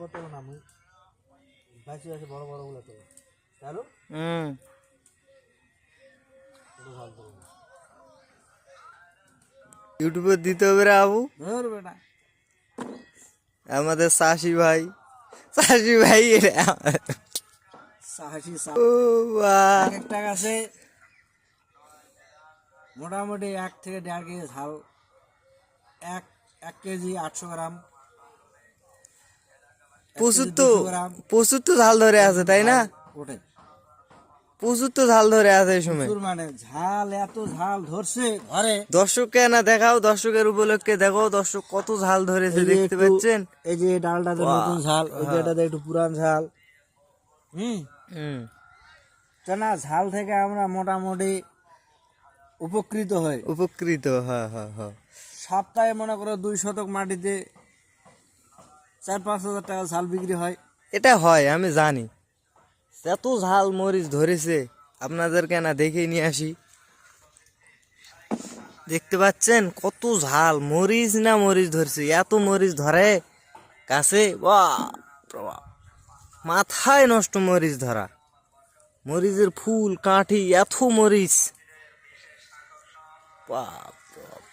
কত না আমি বাইসে আছে বড় বড় গুলো তো চলো ইউটিউবে দিতে হবে রে আবু। ধর বেটা আমাদের সাশি ভাই সাহসী ও বাহ, একটা গাছে মোটামুটি 1 থেকে 1.5 কেজি ঝাল, 1 কেজি 800 গ্রাম, প্রচুর 200 গ্রাম প্রচুর তো ঝাল ধরে আছে তাই না? ওঠে। প্রচুর তো ঝাল ধরে আছে এই সময়। প্রচুর মানে ঝাল, এত ঝাল ধরছে ঘরে। দর্শককে না দেখাও, দর্শকের উপলক্ষে দেখো দর্শক কত ঝাল ধরেছে, এই যে দেখতে একটু- পাচ্ছেন? এই যে ডালটাতে নতুন ঝাল, ওই যে এটাতে একটু পুরান ঝাল। হুম, তো না, ঝাল থেকে আমরা মোটামুটি উপকৃত হই। উপকৃত, হ্যাঁ হ্যাঁ হ্যাঁ। সপ্তাহে মনে করো 2 শতক মাটিতে 4-5 হাজার টাকা ঝাল বিক্রি হয়। এটা হয় আমি জানি। এত ঝাল মরিচ ধরেছে, আপনাদেরকে না দেখে নিয়ে আসি। দেখতে পাচ্ছেন কত ঝাল, মরিচ না মরিচ ধরছে, এত মরিচ ধরে কাছে, বাহ বাহ, মাথায় নষ্ট মরিচ ধরা। মরিচের ফুল কাঠি এত মরিচ, বাপ বাপ।